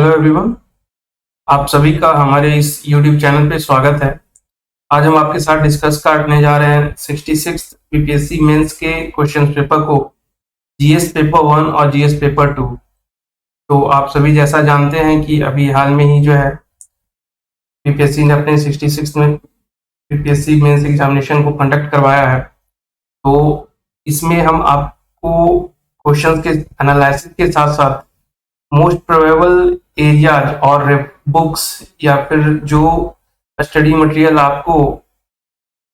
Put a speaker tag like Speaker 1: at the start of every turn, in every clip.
Speaker 1: Hello everyone. आप सभी का हमारे इस यूट्यूब चैनल पे स्वागत है। आज हम आपके साथ डिस्कस करने जा रहे हैं 66 बीपीएससी मेंस के क्वेश्चन पेपर को, जीएस पेपर 1 और जीएस पेपर 2। तो आप सभी जैसा जानते हैं कि अभी हाल में ही जो है बीपीएससी ने अपने 66 में बीपीएससी मेंस एग्जामिनेशन को कंडक्ट करवाया है। तो इसमें हम आपको क्वेश्चंस के एनालिसिस के साथ साथ मोस्ट प्रोबेबल एरियाज और बुक्स या फिर जो स्टडी मटेरियल आपको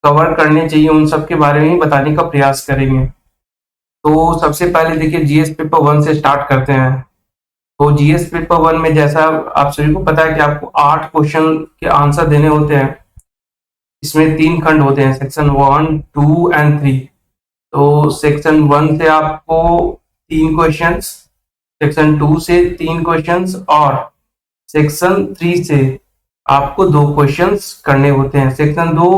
Speaker 1: कवर करने चाहिए उन सब के बारे में ही बताने का प्रयास करेंगे। तो सबसे पहले देखिए जीएस पेपर 1 से स्टार्ट करते हैं। तो जीएस पेपर 1 में जैसा आप सभी को पता है कि आपको 8 क्वेश्चन के आंसर देने होते हैं। इसमें 3 खंड होते हैं, सेक्शन 1, 2 एंड 3। तो सेक्शन 1 से आपको 3 क्वेश्चंस, सेक्शन 2 से 3 क्वेश्चंस और सेक्शन 3 से आपको 2 क्वेश्चंस करने होते हैं। सेक्शन 2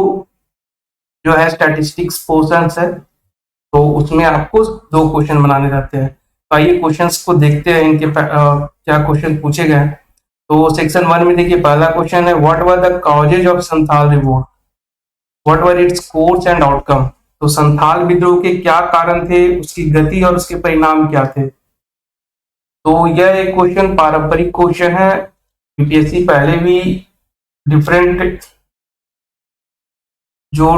Speaker 1: जो है स्टैटिस्टिक्स पोर्शन है, तो उसमें आपको 2 क्वेश्चन बनाने रहते हैं। तो आइए क्वेश्चंस को देखते हैं, इनके क्या क्वेश्चन पूछे गए हैं। तो सेक्शन 1 में देखिए पहला क्वेश्चन है, what were the causes of Santhal revolt, what were its course and outcome. तो संथाल विद्रोह के क्या कारण थे, उसकी गति और उसके परिणाम क्या थे। तो यह एक क्वेश्चन पारंपरिक क्वेश्चन है। बीपीएससी पहले भी डिफरेंट जो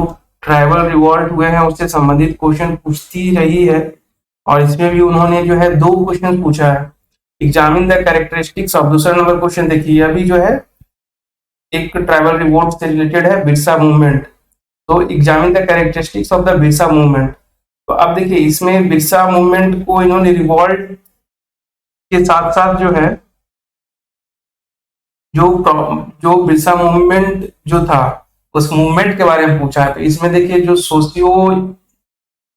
Speaker 1: ट्राइबल रिवॉल्ट हुए हैं उससे संबंधित क्वेश्चन पूछती रही है, और इसमें भी उन्होंने जो है 2 क्वेश्चन पूछा है। एग्जामिन द कैरेक्टरिस्टिक्स ऑफ, दूसरा नंबर क्वेश्चन देखिए, अभी जो है एक ट्राइबल रिवॉल्ट से रिलेटेड है, बिरसा मूवमेंट। तो examine the characteristics of the Birsa movement. तो अब देखिए इसमें बिरसा मूवमेंट को इन्होंने रिवॉल्ट के साथ साथ जो है जो बिरसा मूवमेंट जो था उस मूवमेंट के बारे में पूछा है। तो इसमें देखिए जो सोशियो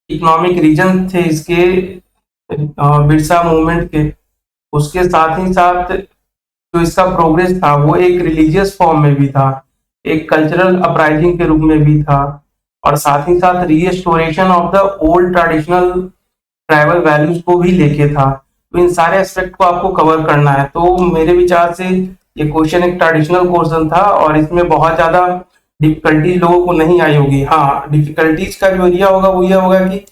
Speaker 1: इकोनॉमिक रीजन थे इसके बिरसा मूवमेंट के, उसके साथ ही साथ जो इसका प्रोग्रेस था वो एक रिलीजियस फॉर्म में भी था, एक कल्चरल अपराइजिंग के रूप में भी था, और साथ ही साथ restoration of the old traditional tribal values को भी लेके था। तो इन सारे एस्पेक्ट को आपको कवर करना है। तो मेरे विचार से ये क्वेश्चन एक ट्रेडिशनल क्वेश्चन था और इसमें बहुत ज्यादा डिफिकल्टीज लोगों को नहीं आई होगी। हाँ, डिफिकल्टीज का जो एरिया होगा वो ये होगा कि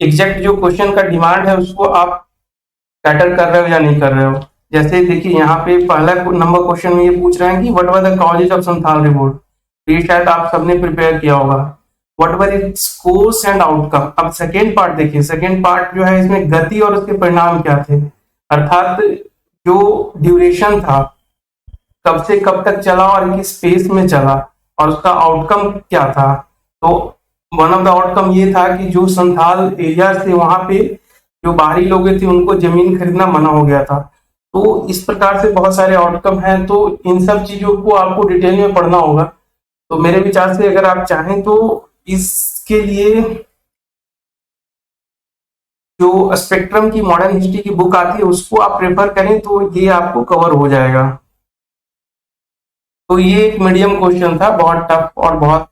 Speaker 1: एग्जैक्ट जो क्वेश्चन का डिमांड है उसको आप कैटर कर रहे हो या नहीं कर रहे हो। जैसे देखिए यहाँ पे पहला नंबर क्वेश्चन में ये पूछ रहे हैं कि what were the causes of Santhal revolt. ये शायद आप सबने प्रिपेयर किया होगा। What were its course and outcome. अब सेकेंड पार्ट देखिए, सेकेंड पार्ट जो है इसमें गति और उसके परिणाम क्या थे, अर्थात जो ड्यूरेशन था, कब से कब तक चला और किस स्पेस में चला, और उसका आउटकम क्या था। तो वन ऑफ द आउटकम ये था कि जो संथाल एरिया से वहां पे जो बाहरी लोग थे उनको जमीन खरीदना मना हो गया था। तो इस प्रकार से बहुत सारे आउटकम हैं। तो इन सब चीजों को आपको डिटेल में पढ़ना होगा। तो मेरे विचार से अगर आप चाहें तो इसके लिए जो स्पेक्ट्रम की मॉडर्न हिस्ट्री की बुक आती है उसको आप प्रेफर करें तो ये आपको कवर हो जाएगा। तो ये एक मीडियम क्वेश्चन था, बहुत टफ और बहुत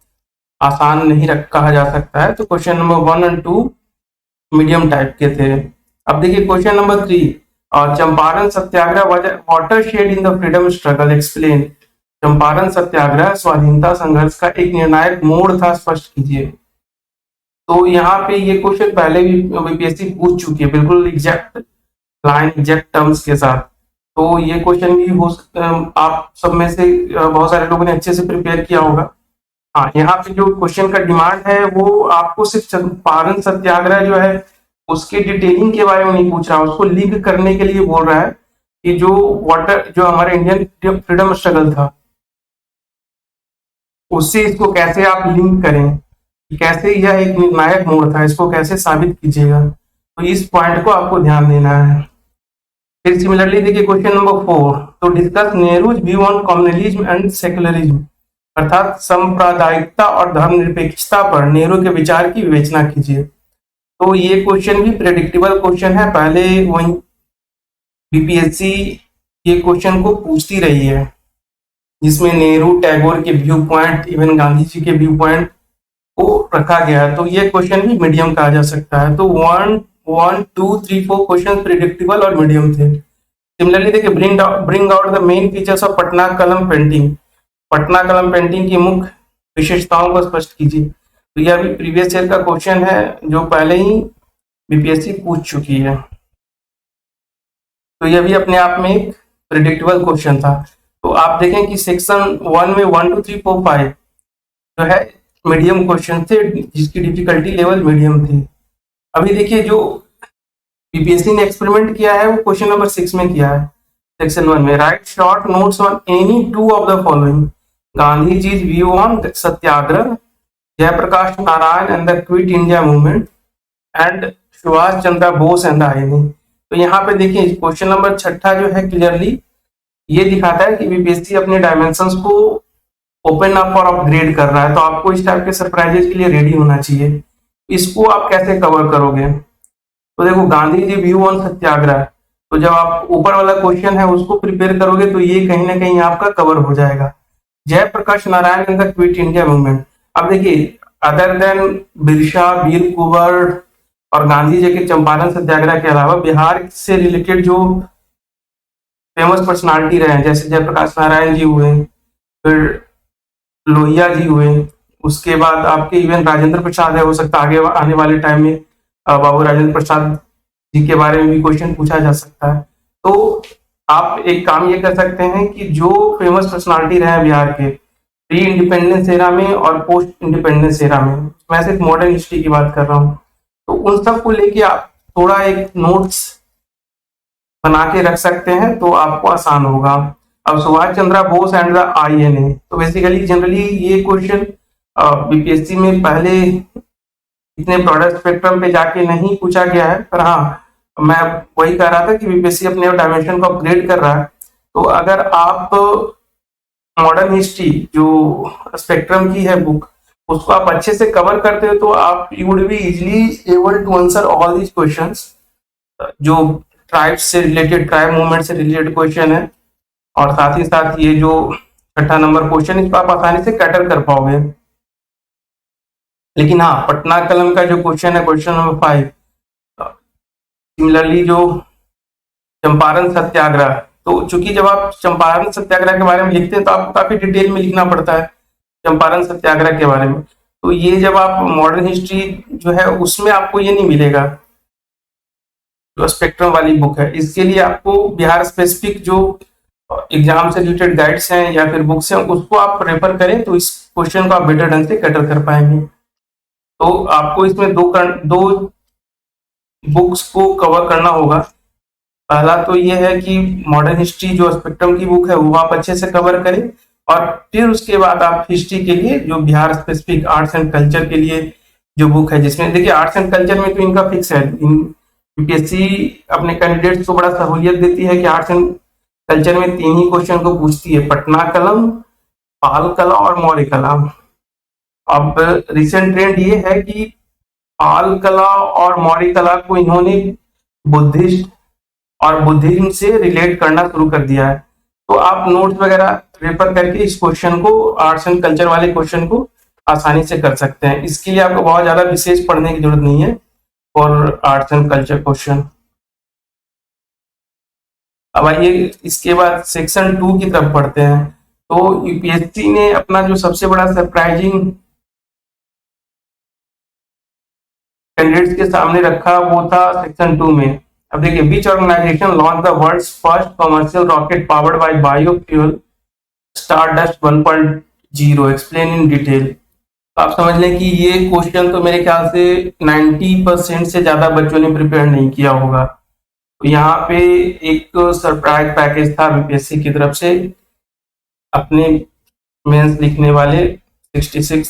Speaker 1: आसान नहीं कहा जा सकता है। तो क्वेश्चन नंबर 1 और 2 मीडियम टाइप के थे। अब देखिए क्वेश्चन नंबर 3, और Champaran satyagraha watershed in the freedom struggle, explain. Champaran satyagraha स्वाधीनता संघर्ष का एक निर्णायक मोड़ था, स्पष्ट कीजिए। तो यहाँ पे ये क्वेश्चन पहले भी बीपीएससी पूछ चुकी है, बिल्कुल एग्जैक्ट लाइन एग्जैक्ट टर्म्स के साथ। तो ये क्वेश्चन भी हो सकता है आप सब में से बहुत सारे लोगों ने अच्छे से प्रिपेयर किया होगा। हाँ, यहाँ पे जो क्वेश्चन का डिमांड है वो आपको सिर्फ चंपारण सत्याग्रह जो है उसके डिटेलिंग के बारे में नहीं पूछ रहा, उसको लिंक करने के लिए बोल रहा है कि जो हमारा इंडियन फ्रीडम स्ट्रगल था उससे इसको कैसे आप लिंक करें, कैसे यह एक निर्णायक मोड़ था, इसको कैसे साबित कीजिएगा। तो इस पॉइंट को आपको ध्यान देना है। फिर सिमिलरली देखिए क्वेश्चन नंबर 4, तो discuss Nehru's view on communalism and secularism, अर्थात सांप्रदायिकता और धर्मनिरपेक्षता पर नेहरू के विचार की विवेचना कीजिए। तो ये क्वेश्चन भी प्रेडिक्टेबल क्वेश्चन है, पहले वही बीपीएससी ये क्वेश्चन को पूछती रही है, जिसमें नेहरू, टैगोर के view point, even Gandhi ji के व्यू पॉइंट को रखा गया है। तो ये क्वेश्चन भी मीडियम कहा जा सकता है। तो 1, 2, 3, 4 क्वेश्चन प्रेडिक्टेबल और मीडियम थे। सिमिलरली देखिए, bring out the main features of Patna कलम पेंटिंग, पटना कलम पेंटिंग की मुख्य विशेषताओं को स्पष्ट कीजिए। तो यह भी प्रीवियस ईयर का क्वेश्चन है जो पहले ही बीपीएससी पूछ चुकी है, तो यह भी अपने आप में एक प्रिडिक्टेबल क्वेश्चन था। तो आप देखें कि सेक्शन 1 में 1 2 3 4 5 जो है मीडियम क्वेश्चन थे, जिसकी डिफिकल्टी लेवल मीडियम थी। अभी देखिए, जो बीपीएससी ने एक्सपेरिमेंट किया है वो क्वेश्चन नंबर 6 में किया है। सेक्शन 1 में write short notes on any two of the following, Gandhi ji view on satyagraha, Jayaprakash Narayan and the Quit India Movement, and Subhash Chandra Bose and the INA. तो यहाँ पे देखिए क्वेश्चन नंबर 6 जो है क्लियरली ये दिखाता है कि बीपीएससी अपने डायमेंशंस को ओपन अप और अपग्रेड कर रहा है, तो आपको इस टाइप के सरप्राइजेस के लिए रेडी होना चाहिए। इसको आप कैसे कवर करोगे? तो देखो, गांधी जी व्यू ऑन सत्याग्रह, तो जब आप ऊपर वाला क्वेश्चन है उसको प्रिपेयर करोगे तो ये कहीं ना कहीं आपका कवर हो जाएगा। Jayaprakash Narayan and the Quit India Movement, अब देखिए अदर देन बिरसा, वीर कुंवर और गांधी जी के चंपारण सत्याग्रह के अलावा बिहार से रिलेटेड जो फेमस पर्सनालिटी रहे हैं, जैसे जयप्रकाश नारायण जी हुए, फिर लोहिया जी हुए, उसके बाद आपके इवन राजेंद्र प्रसाद है, हो सकता है आगे आने वाले टाइम में बाबू राजेंद्र प्रसाद जी के बारे में भी क्वेश्चन पूछा जा सकता है। तो आप एक काम ये कर सकते हैं कि जो फेमस पर्सनालिटी रहे हैं बिहार के प्री इंडिपेंडेंस एरा में और पोस्ट इंडिपेंडेंस एरा में, मैं सिर्फ मॉडर्न हिस्ट्री की बात कर रहा हूँ, तो उन सब को लेके आप थोड़ा एक नोट्स बना के रख सकते हैं तो आपको आसान होगा। अब Subhash Chandra Bose and the INA, तो बेसिकली जनरली ये क्वेश्चन बीपीएससी में पहले इतने ब्रॉडर स्पेक्ट्रम पे जाके नहीं पूछा गया है, पर हाँ मैं वही कह रहा था कि बीपीएससी अपने डायमेंशन को अपग्रेड कर रहा है। तो अगर आप मॉडर्न हिस्ट्री जो स्पेक्ट्रम की है बुक, उसको आप अच्छे से कवर करते हो तो आप you would be easily able to answer all these questions जो ट्राइब से रिलेटेड, ट्राइब मूवमेंट से रिलेटेड क्वेश्चन है, और साथ ही साथ ये जो 6 नंबर क्वेश्चन, इसको आप आसानी से कैटर कर पाओगे। लेकिन हाँ, पटना कलम का जो क्वेश्चन है क्वेश्चन नंबर 5, सिमिलरली जो चंपारण सत्याग्रह, तो चूंकि जब आप चंपारण सत्याग्रह के बारे में लिखते हैं तो आपको काफी डिटेल में लिखना पड़ता है चंपारण सत्याग्रह के बारे में, तो ये जब आप मॉडर्न हिस्ट्री जो है उसमें आपको ये नहीं मिलेगा, जो स्पेक्ट्रम वाली बुक है। इसके लिए आपको बिहार स्पेसिफिक जो एग्जाम से रिलेटेड गाइड्स हैं या फिर बुक्स हैं उसको आप रेफर करें तो इस क्वेश्चन को आप बेटर ढंग से कैटर कर पाएंगे। तो आपको इसमें दो बुक्स को कवर करना होगा। पहला तो ये है कि मॉडर्न हिस्ट्री जो स्पेक्ट्रम की बुक है वो आप अच्छे से कवर करें, और फिर उसके बाद आप हिस्ट्री के लिए जो Bihar specific arts and culture के लिए जो बुक है, जिसमें देखिए आर्ट्स एंड कल्चर में तो इनका फिक्स है, यूपीएससी अपने कैंडिडेट्स को बड़ा सहूलियत देती है कि आर्ट्स एंड कल्चर में 3 ही क्वेश्चन को पूछती है, पटना कलम, पाल कला और मौर्य कला। अब रिसेंट ट्रेंड ये है कि पाल कला और मौर्य कला को इन्होंने बुद्धिस्ट और बुद्धिज्म से रिलेट करना शुरू कर दिया है, तो आप नोट्स वगैरह रेफर करके इस क्वेश्चन को, आर्ट्स एंड कल्चर वाले क्वेश्चन को आसानी से कर सकते हैं। इसके लिए आपको बहुत ज्यादा विशेष पढ़ने की जरूरत नहीं है for arts and culture question. अब आइए इसके बाद सेक्शन 2 की तरफ पढ़ते हैं। तो यूपीएससी ने अपना जो सबसे बड़ा सरप्राइजिंग कैंडिडेट्स के सामने रखा वो था सेक्शन 2 में। अब देखिए, which organization launch the world's first commercial rocket powered by biofuel Stardust 1.0, explain in detail. आप समझ लें कि ये क्वेश्चन तो मेरे ख्याल से 90% से ज्यादा बच्चों ने प्रिपेयर नहीं किया होगा। तो यहाँ पे एक सरप्राइज पैकेज था बीपीएससी की तरफ से अपने मेंस लिखने वाले 66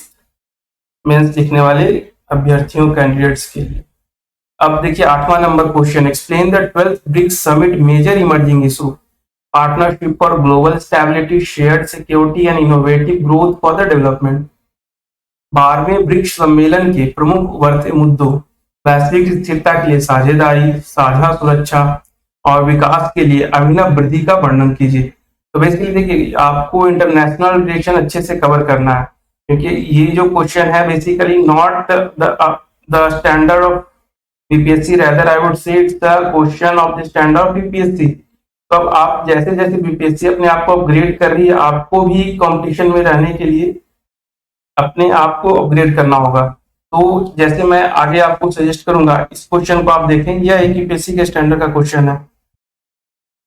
Speaker 1: मेंस लिखने वाले अभ्यर्थियों, कैंडिडेट्स के लिए। अब देखिए 8वां number question, explain the 12th BRICS summit major emerging issue, partnership for global stability, shared security and innovative growth for the development. 12वें ब्रिक्स सम्मेलन के प्रमुख उभरते मुद्दों, वैश्विक स्थिरता के लिए साझेदारी, साझा सुरक्षा और विकास के लिए अभिनव वृद्धि का वर्णन कीजिए। तो बेसिकली देखिए, आपको इंटरनेशनल रिलेशन अच्छे से कवर करना है, क्योंकि ये जो क्वेश्चन है basically not the standard of BPSC, rather I would say it's the question of the standard of BPSC. तो अब आप जैसे जैसे बीपीएससी अपने आप को अपग्रेड कर रही है, आपको भी कंपटीशन में रहने के लिए अपने आप को अपग्रेड करना होगा। तो जैसे मैं आगे आपको सजेस्ट करूंगा, इस क्वेश्चन को आप देखें, यह एक यूपीएससी के स्टैंडर्ड का क्वेश्चन है।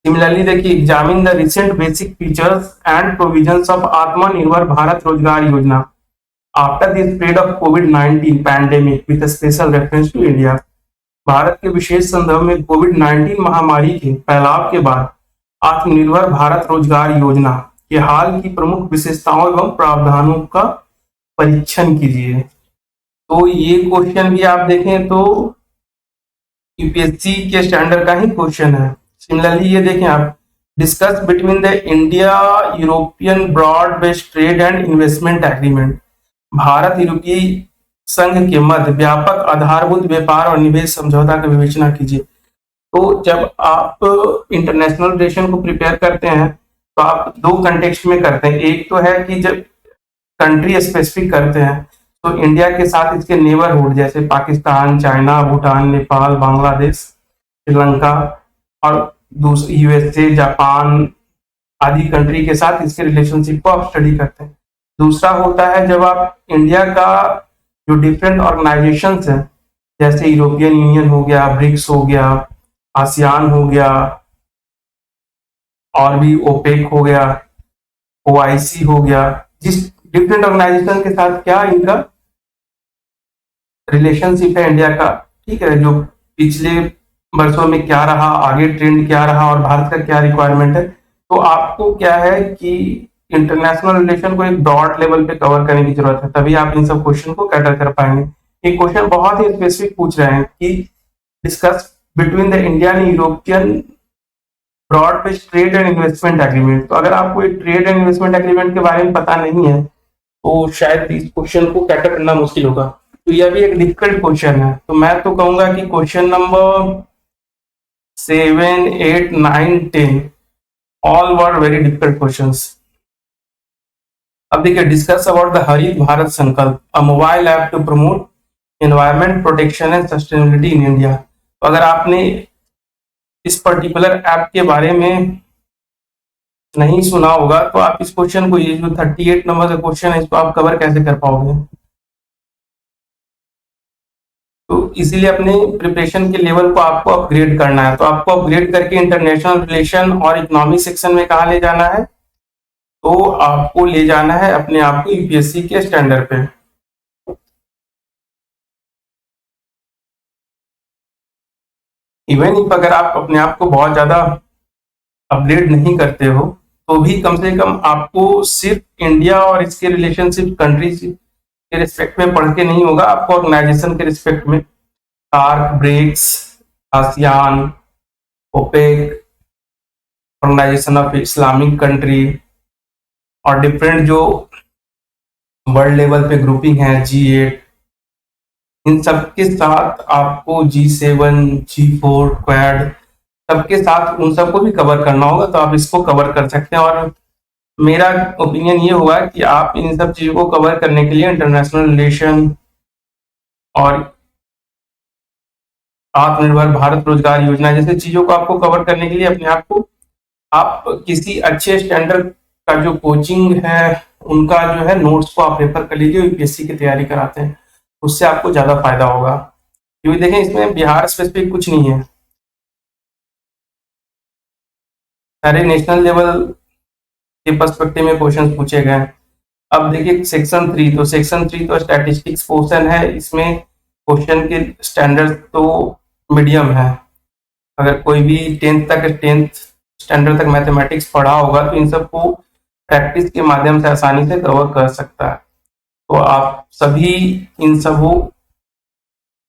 Speaker 1: सिमिलरली देखिए, examine the recent basic features and provisions of Atmanirbhar Bharat Rozgar Yojana after the spread of कोविड-19 pandemic with special reference to India. Bharat के विशेष संदर्भ में कोविड-19 महामारी के फैलाव के बाद आत्मनिर्भर भारत रोजगार योजना के हाल की प्रमुख विशेषताओं एवं प्रावधानों का परीक्षण कीजिए। तो ये क्वेश्चन भी आप देखें तो यूपीएससी के स्टैंडर्ड का ही क्वेश्चन है। सिमिलरली ये देखें आप, discuss between the India European broad based trade and investment agreement. Bharat यूरोपीय संघ के मध्य व्यापक आधारभूत व्यापार और निवेश समझौता की विवेचना कीजिए। तो जब आप इंटरनेशनल रिलेशन को प्रिपेयर करते हैं तो आप दो कंटेक्स्ट में करते हैं। एक तो है कि जब कंट्री स्पेसिफिक करते हैं तो इंडिया के साथ इसके नेबरहुड जैसे पाकिस्तान, चाइना, भूटान, नेपाल, बांग्लादेश, श्रीलंका और दूसरे यूएसए, जापान आदि कंट्री के साथ इसके रिलेशनशिप को आप स्टडी करते हैं। दूसरा होता है जब आप इंडिया का जो डिफरेंट ऑर्गेनाइजेशंस हैं, जैसे यूरोपियन यूनियन हो गया, ब्रिक्स हो गया, आसियान हो गया, और भी ओपेक हो गया, ओआईसी हो गया, जिस डिफरेंट ऑर्गेनाइजेशन के साथ क्या इनका रिलेशनशिप है इंडिया का, ठीक है, जो पिछले वर्षों में क्या रहा, आगे ट्रेंड क्या रहा और भारत का क्या रिक्वायरमेंट है। तो आपको क्या है कि इंटरनेशनल रिलेशन को एक ब्रॉड लेवल पे कवर करने की जरूरत है, तभी आप इन सब क्वेश्चन को कैटर कर पाएंगे। ये क्वेश्चन बहुत ही स्पेसिफिक पूछ रहे हैं कि discuss between the Indian European broad based trade and investment agreement. तो अगर आपको ट्रेड एंड इन्वेस्टमेंट एग्रीमेंट के बारे में पता नहीं है तो शायद इस क्वेश्चन को कैटर करना मुश्किल होगा। तो यह भी एक डिफिकल्ट क्वेश्चन है। तो मैं तो कहूंगा कि question number 7, 8, 9, 10 all were very difficult questions. अब देखिए, discuss about the Harit Bharat Sankalp, a mobile app to promote environment protection and sustainability in India. तो अगर आपने इस पर्टिकुलर ऐप के बारे में नहीं सुना होगा तो आप इस क्वेश्चन को, ये जो 38 नंबर का क्वेश्चन है, इसको आप कवर कैसे कर पाओगे। तो इसीलिए अपने प्रिपरेशन के लेवल को आपको अपग्रेड करना है। तो आपको अपग्रेड करके इंटरनेशनल रिलेशन और इकोनॉमिक सेक्शन में कहा ले जाना है, तो आपको ले जाना है अपने आप को यूपीएससी के स्टैंडर्ड पे। इवन इफ अगर आप अपने आप को बहुत ज्यादा अपग्रेड नहीं करते हो तो भी कम से कम आपको सिर्फ इंडिया और इसके रिलेशनशिप कंट्रीज के रिस्पेक्ट में पढ़ के नहीं होगा, आपको ऑर्गेनाइजेशन के रिस्पेक्ट में SAARC, BRICS, ASEAN, OPEC, organisation of Islamic country और डिफरेंट जो वर्ल्ड लेवल पे ग्रुपिंग है, G8, इन सबके साथ आपको G7, G4, क्वाड सबके साथ उन सबको भी कवर करना होगा। तो आप इसको कवर कर सकते हैं। और मेरा ओपिनियन ये हुआ कि आप इन सब चीजों को कवर करने के लिए इंटरनेशनल रिलेशन और आत्मनिर्भर भारत रोजगार योजना जैसे चीजों को आपको कवर करने के लिए अपने आप को, आप किसी अच्छे स्टैंडर्ड का जो कोचिंग है उनका जो है नोट्स को आप रेफर कर लीजिए, यूपीएससी की तैयारी कराते हैं, उससे आपको ज्यादा फायदा होगा। क्योंकि देखें, इसमें बिहार स्पेसिफिक कुछ नहीं है, सारे नेशनल लेवल के पर्सपेक्टिव में क्वेश्चन पूछे गए हैं। अब देखिए सेक्शन 3, तो सेक्शन 3 तो स्टैटिस्टिक्स पोर्शन है, इसमें क्वेश्चन के स्टैंडर्ड तो मीडियम है। अगर कोई भी 10th स्टैंडर्ड तक मैथमेटिक्स पढ़ा होगा तो इन सबको प्रैक्टिस के माध्यम से आसानी से कवर कर सकता है। तो आप सभी इन सब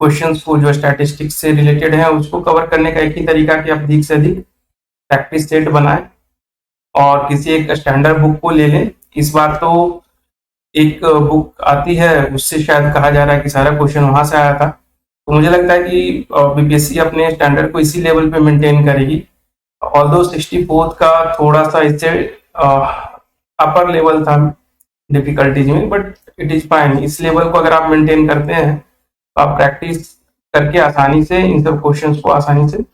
Speaker 1: क्वेश्चंस को जो स्टैटिस्टिक्स से रिलेटेड है उसको कवर करने का एक ही तरीका कि आप अधिक से अधिक प्रैक्टिस सेट बनाएं और किसी एक स्टैंडर्ड बुक को ले लें। इस बार तो एक बुक आती है, उससे शायद कहा जा रहा है कि सारा क्वेश्चन वहां से आया था। तो मुझे लगता है कि बीपीएससी अपने स्टैंडर्ड को इसी लेवल पे मेंटेन करेगी। ऑल्दो 64 का थोड़ा सा इससे अपर लेवल था डिफिकल्टीज में, बट इट इज फाइन। इस लेवल को अगर आप मेंटेन करते हैं तो आप प्रैक्टिस करके आसानी से इन सब क्वेश्चंस को आसानी से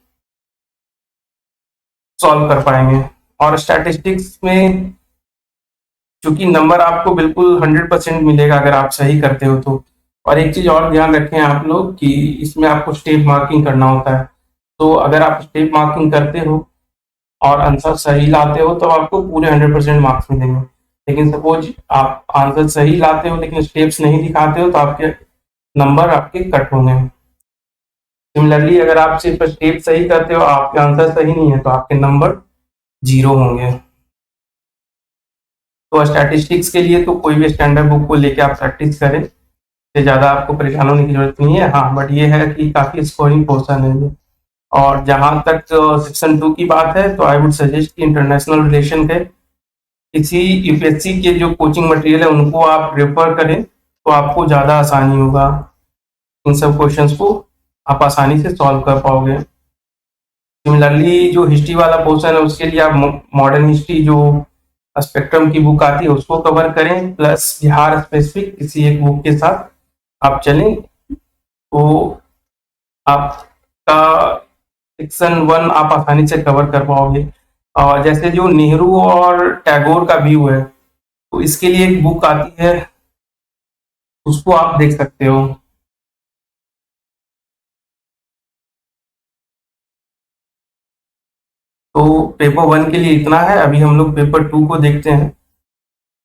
Speaker 1: सॉल्व कर पाएंगे। और स्टैटिस्टिक्स में चूंकि नंबर आपको बिल्कुल 100% मिलेगा अगर आप सही करते हो तो। और एक चीज और ध्यान रखें आप लोग कि इसमें आपको स्टेप मार्किंग करना होता है। तो अगर आप स्टेप मार्किंग करते हो और आंसर सही लाते हो तो आपको पूरे 100% मार्क्स मिलेंगे। लेकिन सपोज आप आंसर सही लाते हो लेकिन स्टेप्स नहीं दिखाते हो तो आपके नंबर आपके कट होंगे। सिमिलरली अगर आप सिर्फ स्टेप सही करते हो आपके आंसर सही नहीं है तो आपके नंबर 0 होंगे। तो स्टैटिस्टिक्स के लिए तो कोई भी स्टैंडर्ड बुक को लेके आप प्रैक्टिस करें, इससे ज़्यादा आपको परेशान होने की जरूरत नहीं है। हाँ, बट ये है कि काफ़ी स्कोरिंग पोर्शन है ये। और जहाँ तक सेक्शन 2 की बात है तो आई वुड सजेस्ट कि इंटरनेशनल रिलेशन के किसी यूपीएससी के जो कोचिंग मटेरियल है उनको आप रेफर करें तो आपको ज़्यादा आसानी होगा। इन सब क्वेश्चंस को आप आसानी से सॉल्व कर पाओगे। सिमिलरली जो हिस्ट्री वाला पोर्शन है उसके लिए आप मॉडर्न हिस्ट्री जो स्पेक्ट्रम की बुक आती है उसको कवर करें, प्लस बिहार स्पेसिफिक किसी एक बुक के साथ आप चलें तो आपका सेक्शन 1 आप आसानी से कवर कर पाओगे। और जैसे जो नेहरू और टैगोर का व्यू है तो इसके लिए एक बुक आती है, उसको आप देख सकते हो। तो पेपर 1 के लिए इतना है। अभी हम लोग पेपर 2 को देखते हैं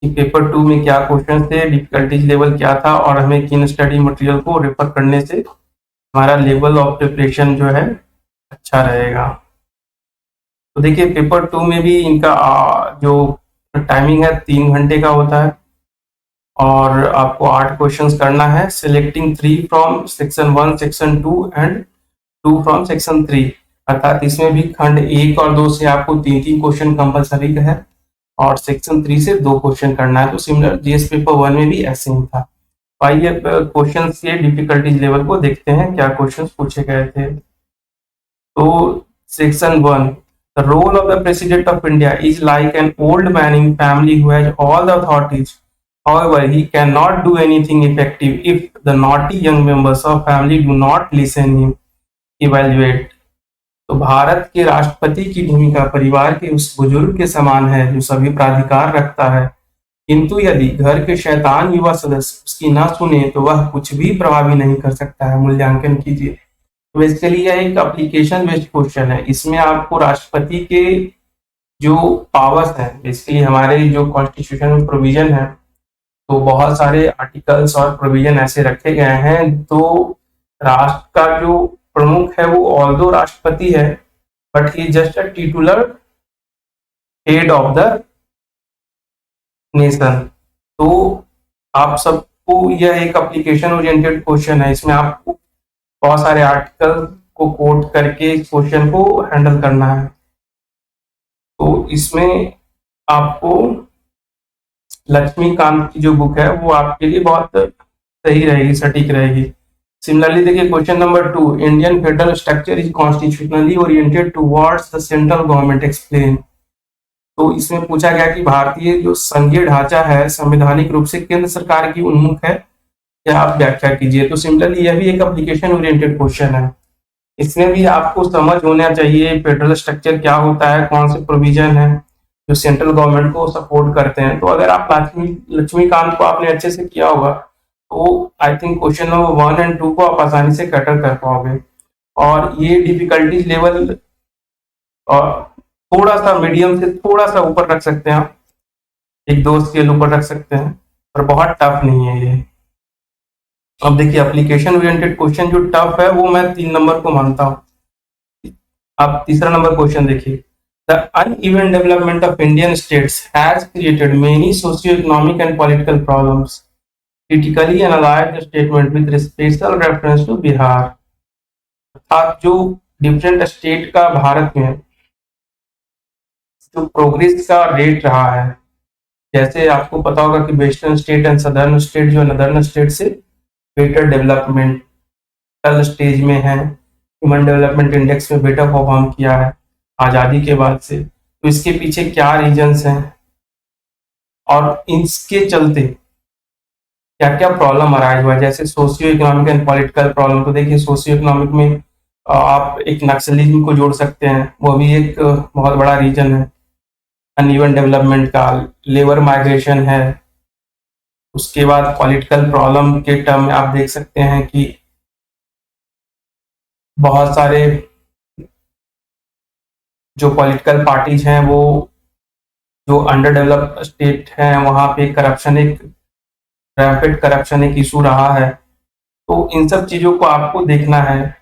Speaker 1: कि पेपर 2 में क्या क्वेश्चन थे, डिफिकल्टीज लेवल क्या था और हमें किन स्टडी मटेरियल को रेफर करने से हमारा लेवल ऑफ प्रिपरेशन जो है अच्छा रहेगा। तो देखिए पेपर 2 में भी इनका जो टाइमिंग है 3 घंटे का होता है और आपको 8 क्वेश्चंस करना है, selecting 3 from section 1, section 2 and 2 from section 3। अर्थात इसमें भी खंड 1 और 2 से आपको 3-3 क्वेश्चन कंपलसरी है और सेक्शन 3 से 2 क्वेश्चन करना है। तो सिमिलर जीएस पेपर 1 में भी ऐसे ही था। तो आइए क्वेश्चन के डिफिकल्टीज लेवल को देखते हैं क्या क्वेश्चन पूछे गए थे। तो section 1, the role of the president of India is like an old man in family who has all the authorities. However, he cannot do anything effective if the naughty young members of family do not listen him evaluate. तो भारत के राष्ट्रपति की भूमिका परिवार के उस बुजुर्ग के समान है जो सभी प्राधिकार रखता है, किंतु यदि घर के शैतान युवा सदस्य उसकी ना सुने तो वह कुछ भी प्रभावी नहीं कर सकता है। मूल्यांकन कीजिए। तो बेसिकली यह एक एप्लीकेशन बेस्ड क्वेश्चन है। इसमें आपको राष्ट्रपति के जो पावर्स हैं, बेसिकली हमारे जो कॉन्स्टिट्यूशन में प्रोविजन है, तो बहुत सारे आर्टिकल्स और प्रोविजन ऐसे रखे गए हैं। तो राष्ट्र का जो प्रमुख है वो ऑल्दो राष्ट्रपति है, but he just a titular head of the nation. तो आप सबको यह एक एप्लीकेशन ओरिएंटेड क्वेश्चन है। इसमें आपको बहुत सारे आर्टिकल को कोट करके इस क्वेश्चन को हैंडल करना है। तो इसमें आपको लक्ष्मीकांत की जो बुक है वो आपके लिए बहुत सही रहेगी, सटीक रहेगी। सिमिलरली देखिए question number 2, Indian federal structure is constitutionally oriented towards the central government explain. तो इसमें पूछा गया कि भारतीय जो संघीय ढांचा है संवैधानिक रूप से केंद्र सरकार की उन्मुख है, क्या आप व्याख्या कीजिए। तो सिमिलरली यह भी एक एप्लीकेशन ओरिएंटेड क्वेश्चन है। इसमें भी आपको समझ होना चाहिए फेडरल स्ट्रक्चर क्या होता है, कौन से प्रोविजन है जो सेंट्रल गवर्नमेंट को सपोर्ट करते हैं। तो अगर आप लक्ष्मीकांत को आपने अच्छे से किया होगा तो I think question number 1 and 2 को आप आसानी से कटर कर पाओगे। और ये डिफिकल्टीज लेवल थोड़ा सा मीडियम से थोड़ा सा ऊपर रख सकते हैं आप, 1-2 स्केल ऊपर रख सकते हैं, पर बहुत टफ नहीं है ये। अब देखिए एप्लीकेशन ओरिएंटेड क्वेश्चन जो टफ है वो मैं 3 नंबर को मानता हूँ। आप तीसरा नंबर क्वेश्चन देखिए। The uneven development of Indian states has created many socio-economic and political problems. Critically analyze the statement with special reference to Bihar. अर्थात जो डिफरेंट स्टेट का भारत में जो प्रोग्रेस का रेट रहा है, जैसे आपको पता होगा कि western state and southern state जो नदर्न स्टेट से बेटर डेवलपमेंटल स्टेज में है, ह्यूमन डेवलपमेंट इंडेक्स में बेटर परफॉर्म किया है आज़ादी के बाद से। तो इसके पीछे क्या रीजंस हैं और इसके चलते क्या क्या प्रॉब्लम अराइज हुआ है, जैसे socio economic and political problem. तो देखिए सोशियो इकोनॉमिक में आप एक नक्सलिज्म को जोड़ सकते हैं, वो भी एक बहुत बड़ा रीजन है। अनइवन डेवलपमेंट का, लेबर माइग्रेशन है। उसके बाद पॉलिटिकल प्रॉब्लम के टर्म में आप देख सकते हैं कि बहुत सारे जो पॉलिटिकल पार्टीज हैं वो जो अंडर डेवलप्ड स्टेट हैं वहाँ पे करप्शन एक रैम्पेड करप्शन एक इशू रहा है। तो इन सब चीज़ों को आपको देखना है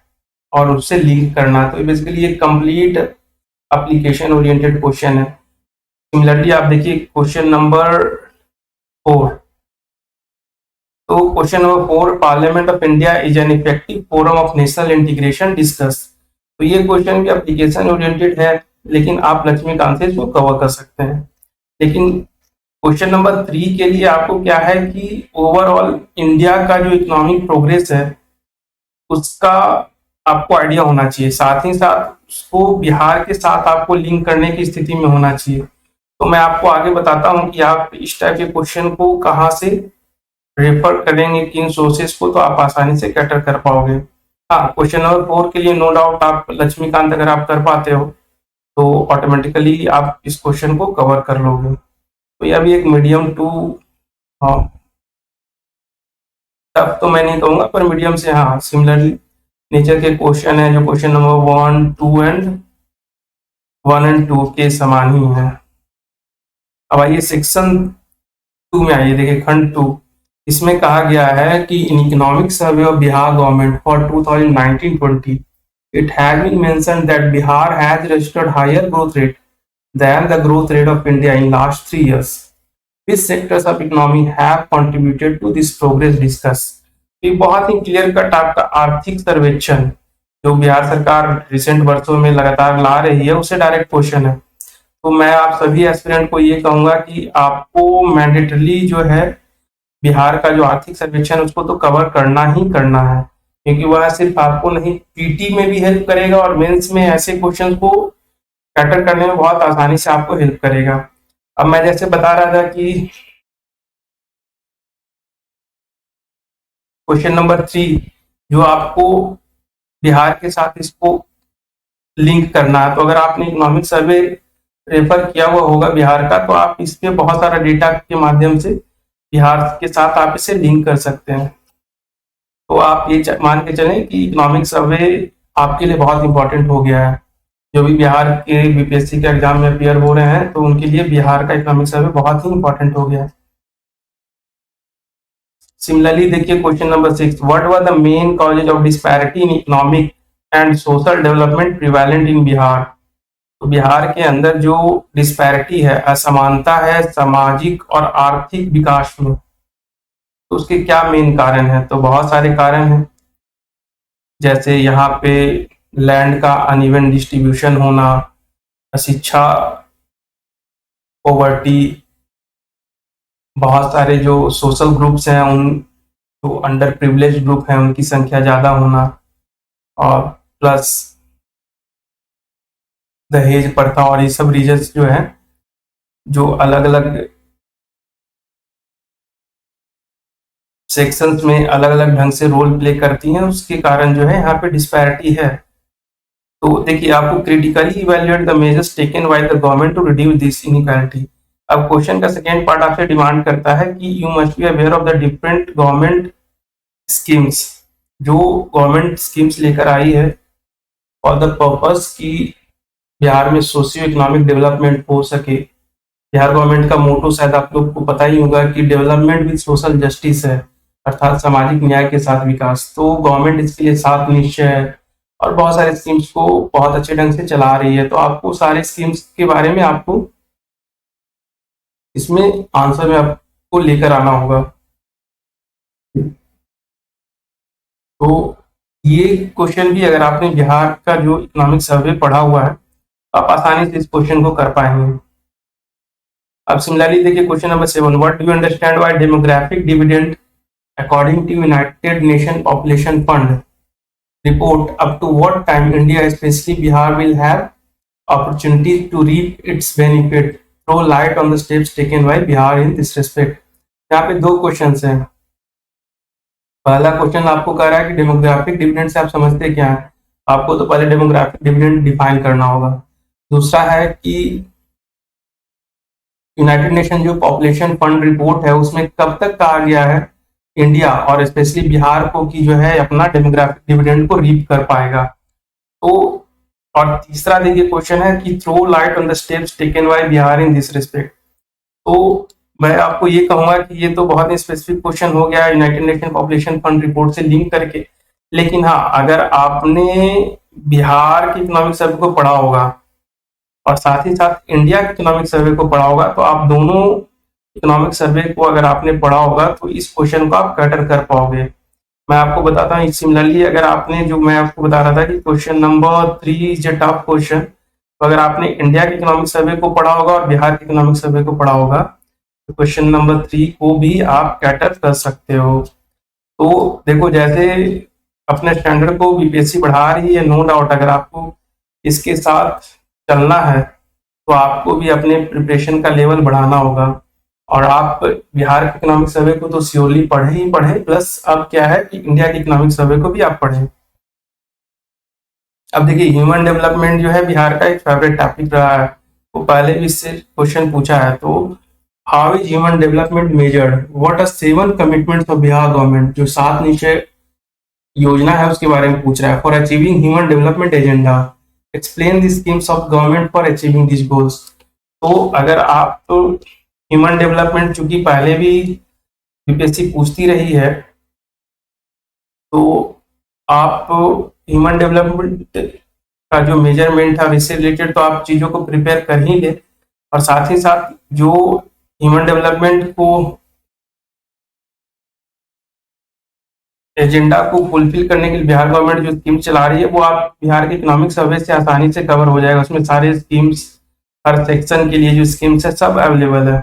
Speaker 1: और उससे लिंक करना है। तो बेसिकली ये कंप्लीट एप्लीकेशन ओरिएंटेड क्वेश्चन है। सिमिलरली आप देखिए क्वेश्चन नंबर 4। तो question number 4, parliament of India is an effective forum of national integration discuss. तो ये क्वेश्चन भी एप्लीकेशन ओरिएंटेड है, लेकिन आप लक्ष्मीकांत से इसको कवर कर सकते हैं। लेकिन क्वेश्चन नंबर 3 के लिए आपको क्या है कि ओवरऑल इंडिया का जो इकोनॉमिक प्रोग्रेस है उसका आपको आइडिया होना चाहिए, साथ ही साथ उसको बिहार के साथ आपको लिंक करने की स्थिति में होना चाहिए। तो मैं आपको आगे बताता हूँ कि आप इस टाइप के क्वेश्चन को कहाँ से रेफर करेंगे, किन सोर्सेस को, तो आप आसानी से कैटर कर पाओगे। हाँ, क्वेश्चन नंबर 4 के लिए नो डाउट आप लक्ष्मीकांत अगर आप कर पाते हो तो ऑटोमेटिकली आप इस क्वेश्चन को कवर कर लोगे। तो यह भी एक मीडियम टू, हाँ टफ तो मैं नहीं कहूंगा पर मीडियम से हाँ सिमिलरली नेचर के क्वेश्चन है, जो क्वेश्चन नंबर 1 एंड 2 के समान ही है। अब आइए सेक्शन 2 में आइए, देखिए खंड 2। इसमें कहा गया है कि in economic survey of Bihar government for 2019-20 it has been mentioned that Bihar has registered higher growth rate than the growth rate of India in last 3 years. Which sectors of economy have contributed to this progress discuss? ये बहुत ही clear cut आपका आर्थिक सर्वेक्षण जो बिहार सरकार recent वर्षों में लगातार ला रही है उसे डायरेक्ट क्वेश्चन है। तो मैं आप सभी एस्पिरेंट को ये कहूंगा कि आपको मैंडेटरली जो है बिहार का जो आर्थिक सर्वेक्षण उसको तो कवर करना ही करना है, क्योंकि वह सिर्फ आपको नहीं पीटी में भी हेल्प करेगा और मेंस में ऐसे क्वेश्चंस को कैटर करने में बहुत आसानी से आपको हेल्प करेगा। अब मैं जैसे बता रहा था कि क्वेश्चन नंबर 3 जो आपको बिहार के साथ इसको लिंक करना है, तो अगर आपने इकोनॉमिक सर्वे रेफर किया हुआ होगा बिहार का तो आप इस पे बहुत सारा डेटा के माध्यम से बिहार के साथ आप इसे लिंक कर सकते हैं। तो आप ये मान के चलें कि इकोनॉमिक सर्वे आपके लिए बहुत इंपॉर्टेंट हो गया है। जो भी बिहार के बीपीएससी के एग्जाम में अपियर हो रहे हैं तो उनके लिए बिहार का इकोनॉमिक सर्वे बहुत ही इंपॉर्टेंट हो गया है। सिमिलरली देखिए question number 6, what were the main causes of disparity in economic and social development prevalent in Bihar. तो बिहार के अंदर जो डिस्पैरिटी है, असमानता है सामाजिक और आर्थिक विकास में, तो उसके क्या मेन कारण है? तो बहुत सारे कारण हैं, जैसे यहाँ पे लैंड का अनइवन डिस्ट्रीब्यूशन होना, अशिक्षा, पॉवर्टी, बहुत सारे जो सोशल ग्रुप्स हैं उन जो अंडर प्रिविलेज ग्रुप हैं उनकी संख्या ज़्यादा होना, और प्लस दहेज प्रथा और ये सब रीजन्स जो है जो अलग अलग सेक्शंस में अलग अलग ढंग से रोल प्ले करती हैं, उसके कारण जो है यहाँ पे डिस्पैरिटी है। तो देखिए आपको critically evaluate the measures taken by the government to reduce this inequality. अब क्वेश्चन का सेकेंड पार्ट आपसे डिमांड करता है कि you must be aware of the different government schemes, जो गवर्नमेंट स्कीम्स लेकर आई है फॉर द पर्पस कि बिहार में सोशियो इकोनॉमिक डेवलपमेंट हो सके। बिहार गवर्नमेंट का मोटो शायद आप लोग को पता ही होगा कि डेवलपमेंट विद सोशल जस्टिस है, अर्थात सामाजिक न्याय के साथ विकास। तो गवर्नमेंट इसके लिए सात निश्चय है और बहुत सारे स्कीम्स को बहुत अच्छे ढंग से चला रही है। तो आपको सारे स्कीम्स के बारे में आपको इसमें आंसर में आपको लेकर आना होगा। तो ये क्वेश्चन भी अगर आपने बिहार का जो इकोनॉमिक सर्वे पढ़ा हुआ है तो आप आसानी से इस क्वेश्चन को कर पाएंगे। अब सिमिलरली देखिए question number 7, what do you understand by demographic dividend according to United Nation population fund report? Up to what time India, especially Bihar, will have opportunity to reap its benefit? Throw light on the steps taken by Bihar in this respect. यहाँ पे दो questions हैं। पहला question आपको कह रहा है कि डेमोग्राफिक डिविडेंड से आप समझते क्या है। आपको तो पहले डेमोग्राफिक डिविडेंड डिफाइन करना होगा। दूसरा है कि यूनाइटेड नेशन जो पॉपुलेशन फंड रिपोर्ट है उसमें कब तक कहा गया है इंडिया और स्पेशली बिहार को कि जो है अपना डेमोग्राफिक डिविडेंड को रीप कर पाएगा। तो और तीसरा देखिए क्वेश्चन है कि throw light on the steps taken by Bihar in this respect. तो मैं आपको ये कहूंगा कि ये तो बहुत ही स्पेसिफिक क्वेश्चन हो गया United Nation population fund report से लिंक करके, लेकिन हाँ अगर आपने बिहार के इकोनॉमिक सर्वे को पढ़ा होगा और साथ ही साथ इंडिया के इकोनॉमिक सर्वे को पढ़ा होगा तो आप दोनों इकोनॉमिक सर्वे को अगर आपने पढ़ा होगा तो इस क्वेश्चन को आप कैटर कर पाओगे। मैं आपको बताता हूँ सिमिलरली अगर आपने जो मैं आपको बता रहा था कि question number 3 is a tough question, तो अगर आपने इंडिया के इकोनॉमिक सर्वे को पढ़ा होगा और बिहार के इकोनॉमिक सर्वे को पढ़ा होगा तो क्वेश्चन नंबर 3 को भी आप कैटर कर सकते हो। तो देखो जैसे अपने स्टैंडर्ड को बीपीएससी बढ़ा रही है नो डाउट, अगर आपको इसके साथ चलना है तो आपको भी अपने प्रिपरेशन का लेवल बढ़ाना होगा और आप बिहार के इकोनॉमिक सर्वे को तो श्योरली पढ़े ही पढ़े, प्लस अब क्या है कि इंडिया के इकोनॉमिक सर्वे को भी आप पढ़ें। अब देखिए ह्यूमन डेवलपमेंट जो है बिहार का एक फेवरेट टॉपिक रहा है, वो पहले भी इससे क्वेश्चन पूछा है। तो how is human development measured, what are 7 commitments of Bihar government, जो 7 निश्चय योजना है उसके बारे में पूछ रहा है। For achieving human development agenda explain the schemes of government for achieving this goals. तो अगर आप तो ह्यूमन डेवलपमेंट चूंकि पहले भी बीपीएससी पूछती रही है तो आप ह्यूमन डेवलपमेंट का जो मेजरमेंट है इससे रिलेटेड तो आप चीजों को प्रिपेयर कर ही ले, और साथ ही साथ जो ह्यूमन डेवलपमेंट को एजेंडा को फुलफिल करने के लिए बिहार गवर्नमेंट जो स्कीम चला रही है वो आप बिहार के इकोनॉमिक सर्वे से आसानी से कवर हो जाएगा। उसमें सारे स्कीम्स हर सेक्शन के लिए जो स्कीम्स है सब अवेलेबल है।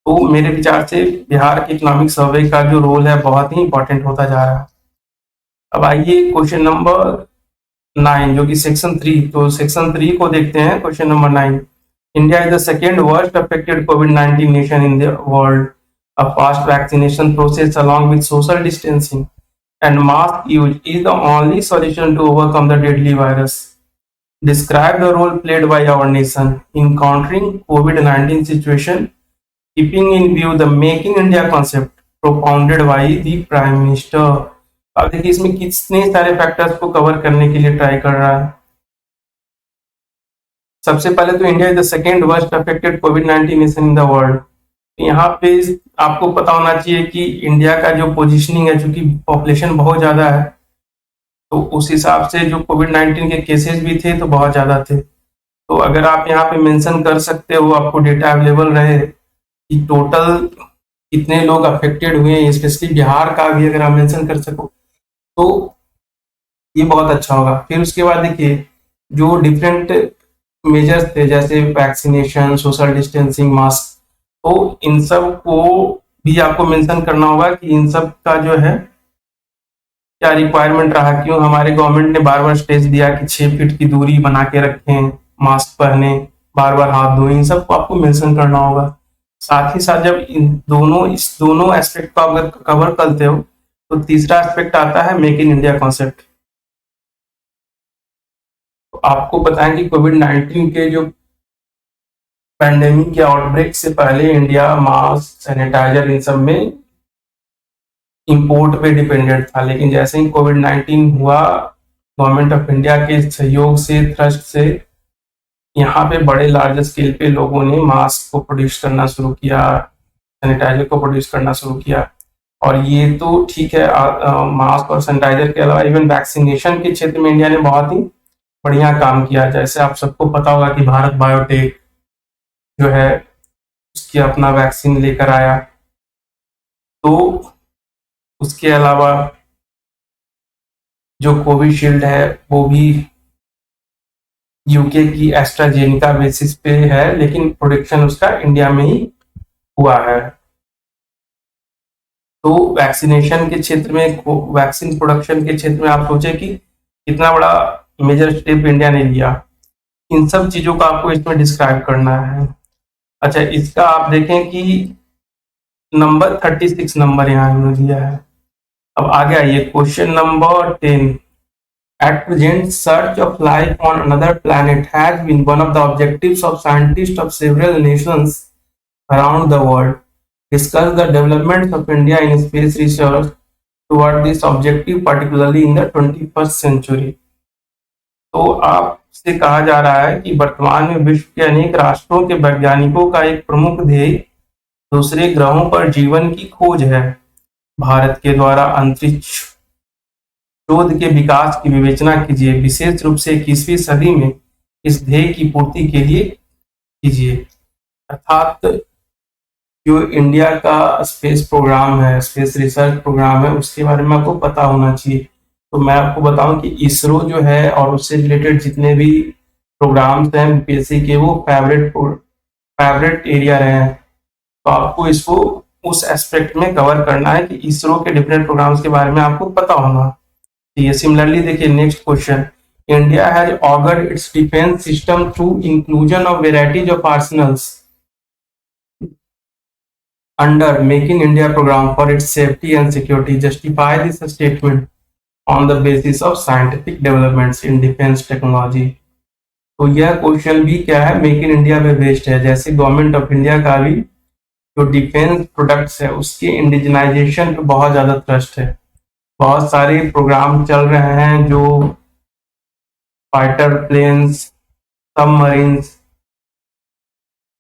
Speaker 1: तो मेरे विचार से बिहार के इकोनॉमिक सर्वे का जो रोल है बहुत ही इंपॉर्टेंट होता जा रहा है। अब आइए क्वेश्चन नंबर 9 जो कि सेक्शन 3, तो सेक्शन 3 को देखते हैं। Question number 9, India is the second worst affected covid nation in the world. A fast vaccination process along with social distancing and mask use is the only solution to overcome the deadly virus. Describe the role played by our nation in countering COVID-19 situation, keeping in view the Making India concept propounded by the Prime Minister. अब देखिए इसमें कितने सारे factors को cover करने के लिए try कर रहा है। सबसे पहले तो India is the second worst affected covid nation in the world. यहाँ पे आपको पता होना चाहिए कि इंडिया का जो पोजीशनिंग है, चूंकि पॉपुलेशन बहुत ज्यादा है तो उस हिसाब से जो कोविड-19 के केसेस भी थे तो बहुत ज्यादा थे। तो अगर आप यहाँ पे मेंशन कर सकते हो, आपको डेटा अवेलेबल रहे कि टोटल कितने लोग अफेक्टेड हुए हैं, स्पेशली बिहार का भी अगर आप मेंशन कर सको तो ये बहुत अच्छा होगा। फिर उसके बाद देखिए जो डिफरेंट मेजर्स थे जैसे वैक्सीनेशन, सोशल डिस्टेंसिंग, मास्क, तो इन सब को भी आपको मेंशन करना होगा कि इन सब का जो है क्या रिक्वायरमेंट रहा, क्यों हमारे गवर्नमेंट ने बार बार स्टेज दिया कि 6 फीट की दूरी बना के रखें, मास्क पहने, बार बार हाथ धोएं, इन सब को आपको मेंशन करना होगा। साथ ही साथ जब इस दोनों एस्पेक्ट को अगर कवर करते हो तो तीसरा एस्पेक्ट आता है मेक इन इंडिया कॉन्सेप्ट। तो आपको बताएं कि कोविड-19 के जो पैंडेमिक के आउटब्रेक से पहले इंडिया मास्क, सैनिटाइजर इन सब में इंपोर्ट पे डिपेंडेंट था, लेकिन जैसे ही कोविड-19 हुआ गवर्नमेंट ऑफ इंडिया के सहयोग से, थ्रस्ट से यहाँ पे बड़े लार्ज स्केल पे लोगों ने मास्क को प्रोड्यूस करना शुरू किया, सैनिटाइजर को प्रोड्यूस करना शुरू किया। और ये तो ठीक है, मास्क और सैनिटाइजर के अलावा इवन वैक्सीनेशन के क्षेत्र में इंडिया ने बहुत ही बढ़िया काम किया। जैसे आप सबको पता होगा कि भारत बायोटेक जो है उसकी अपना वैक्सीन लेकर आया, तो उसके अलावा जो कोविशील्ड है वो भी यूके की एस्ट्राजेनिका बेसिस पे है, लेकिन प्रोडक्शन उसका इंडिया में ही हुआ है। तो वैक्सीनेशन के क्षेत्र में, वैक्सीन प्रोडक्शन के क्षेत्र में आप सोचे कि कितना बड़ा मेजर स्टेप इंडिया ने लिया। इन सब चीजों को आपको इसमें डिस्क्राइब करना है। अच्छा, इसका आप देखें कि नंबर 36 नंबर यहाँ इन्होंने दिया है। अब आगे आइए question number 10, At present, search of life on another planet has been one of the objectives of scientists of several nations around the world. Discuss the developments of India in space research toward this objective, particularly in the 21st century. तो आपसे कहा जा रहा है कि वर्तमान में विश्व के अनेक राष्ट्रों के वैज्ञानिकों का एक प्रमुख ध्येय दूसरे ग्रहों पर जीवन की खोज है। भारत के द्वारा अंतरिक्ष शोध के विकास की विवेचना कीजिए, विशेष रूप से 21वीं सदी में इस ध्येय की पूर्ति के लिए कीजिए। अर्थात जो इंडिया का स्पेस प्रोग्राम है, स्पेस रिसर्च प्रोग्राम है, उसके बारे में आपको पता होना चाहिए। तो मैं आपको बताऊं कि इसरो जो है और उससे रिलेटेड जितने भी प्रोग्राम्स हैं यूपीएससी के, वो फेवरेट एरिया रहे हैं। तो आपको इसको उस एस्पेक्ट में कवर करना है कि इसरो के डिफरेंट प्रोग्राम्स के बारे में आपको पता होना चाहिए। सिमिलरली देखिए next question, India has augured its defence system through inclusion of varieties of arsenals under Make in India program for its safety and security. Justify this statement on the basis of scientific developments in defense technology. तो यह question भी क्या है, make in India पे based है। जैसे government of India का भी जो डिफेंस प्रोडक्ट्स है उसके इंडिजिनाइजेशन पे बहुत ज्यादा ट्रस्ट है। बहुत सारे प्रोग्राम चल रहे हैं जो fighter planes, submarines,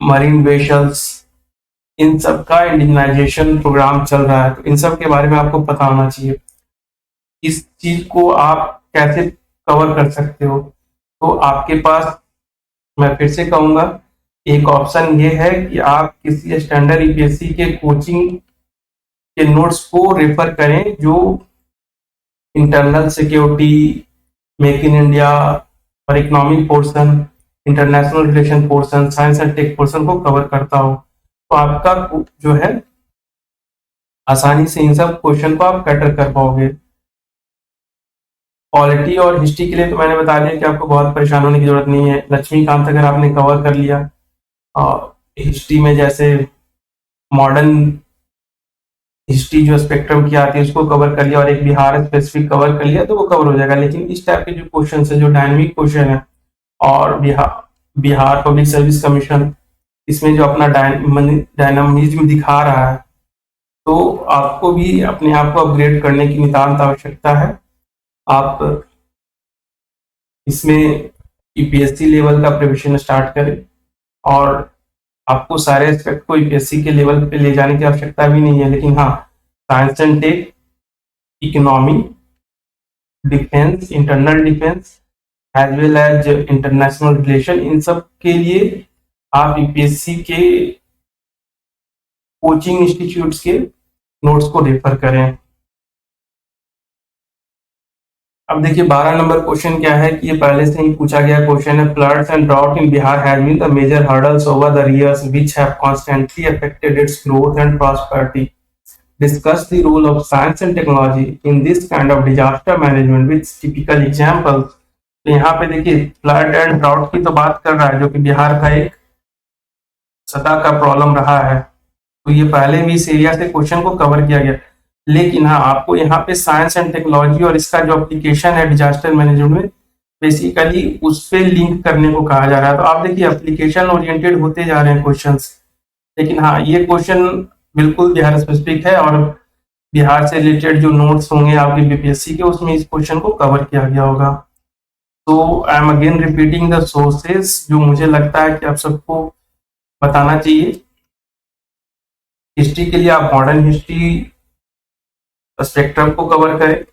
Speaker 1: marine vessels, इन सब का इंडिजिनाइजेशन प्रोग्राम चल रहा है। तो इन सब के बारे में आपको पता होना चाहिए। इस चीज को आप कैसे कवर कर सकते हो, तो आपके पास मैं फिर से कहूंगा एक ऑप्शन ये है कि आप किसी स्टैंडर्ड यूपीएससी के कोचिंग के नोट्स को रेफर करें जो internal security, make in India और economic portion, international relation portion, science and tech portion को कवर करता हो। तो आपका जो है आसानी से इन सब क्वेश्चन को आप कैटर कर पाओगे। पॉलिटी और हिस्ट्री के लिए तो मैंने बता दिया कि आपको बहुत परेशान होने की जरूरत नहीं है। लक्ष्मीकांत अगर आपने कवर कर लिया, हिस्ट्री में जैसे मॉडर्न हिस्ट्री जो स्पेक्ट्रम की आती है उसको कवर कर लिया और एक बिहार स्पेसिफिक कवर कर लिया तो वो कवर हो जाएगा। लेकिन इस टाइप के जो क्वेश्चन है, जो डायनेमिक क्वेश्चन है, और बिहार पब्लिक सर्विस कमीशन इसमें जो अपना डायनामिज्म दिखा रहा है, तो आपको भी अपने आप को अपग्रेड करने की नितांत आवश्यकता है। आप इसमें यूपीएससी लेवल का प्रिपरेशन स्टार्ट करें और आपको सारे एस्पेक्ट को यूपीएससी के लेवल पे ले जाने की आवश्यकता भी नहीं है। लेकिन हाँ, science and tech, economy, defence, internal defence as well as international relation, इन सब के लिए आप यूपीएससी के कोचिंग इंस्टीट्यूट्स के नोट्स को रेफर करें। अब देखिए 12 नंबर क्वेश्चन क्या है कि ये पहले से ही पूछा गया क्वेश्चन है। Floods and drought in Bihar has been the major hurdles over the years which have constantly affected its growth and prosperity. Discuss the role of science and technology in this kind of disaster management with typical examples। तो यहाँ पे देखिए flood and drought की तो बात कर रहा है जो कि बिहार का एक सदा का प्रॉब्लम रहा है। तो ये पहले भी इस एरिया से क्वेश्चन को कवर किया गया। लेकिन हाँ, आपको यहाँ पे साइंस एंड टेक्नोलॉजी और इसका जो एप्लीकेशन है डिजास्टर मैनेजमेंट में, बेसिकली उस पे लिंक करने को कहा जा रहा है। तो आप देखिए एप्लीकेशन ओरिएंटेड होते जा रहे हैं क्वेश्चंस। लेकिन हाँ, ये क्वेश्चन बिल्कुल बिहार स्पेसिफिक है और बिहार से रिलेटेड जो नोट्स होंगे आपके बीपीएससी के, उसमें इस क्वेश्चन को कवर किया गया होगा। तो I am again repeating the sources जो मुझे लगता है कि आप सबको बताना चाहिए। हिस्ट्री के लिए आप मॉडर्न हिस्ट्री स्पेक्ट्रम को कवर करें,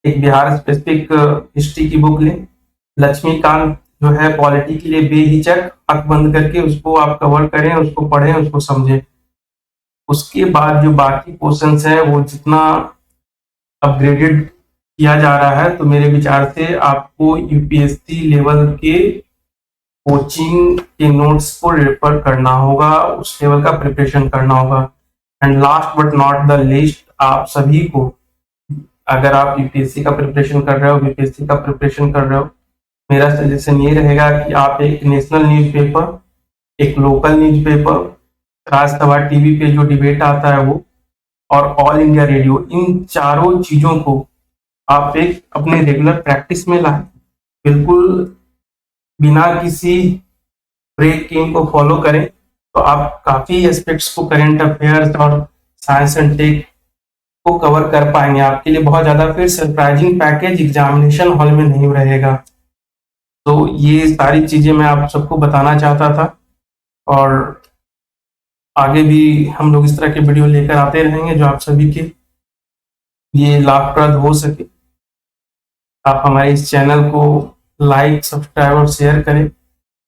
Speaker 1: एक बिहार स्पेसिफिक हिस्ट्री की बुक लें। लक्ष्मीकांत जो है पॉलिटी के लिए बेहिचक आंख बंद करके उसको आप कवर करें, उसको पढ़ें, उसको समझें। उसके बाद जो बाकी क्वेश्चंस है वो जितना अपग्रेडेड किया जा रहा है, तो मेरे विचार से आपको यूपीएससी लेवल के कोचिंग के नोट्स को रेफर करना होगा, उस लेवल का प्रिपरेशन करना होगा। And last but not the least, आप सभी को अगर आप यूपीएससी का प्रिपरेशन कर रहे हो, बीपीएससी का प्रिपरेशन कर रहे हो, मेरा सजेशन ये रहेगा कि आप एक नेशनल न्यूज़पेपर, एक लोकल न्यूज़पेपर, राज्यसभा टीवी पे जो डिबेट आता है वो, और ऑल इंडिया रेडियो, इन चारों चीजों को आप एक अपने रेगुलर प्रैक्टिस में लाएं, बिल्कुल बिना किसी ब्रेक के इनको फॉलो करें, तो आप काफी एस्पेक्ट्स को, करेंट अफेयर्स और साइंस एंड टेक को कवर कर पाएंगे। आपके लिए बहुत ज्यादा फिर सरप्राइजिंग पैकेज एग्जामिनेशन हॉल में नहीं रहेगा। तो ये सारी चीजें मैं आप सबको बताना चाहता था, और आगे भी हम लोग इस तरह के वीडियो लेकर आते रहेंगे जो आप सभी के लिए लाभप्रद हो सके। आप हमारे इस चैनल को लाइक, सब्सक्राइब और शेयर करें।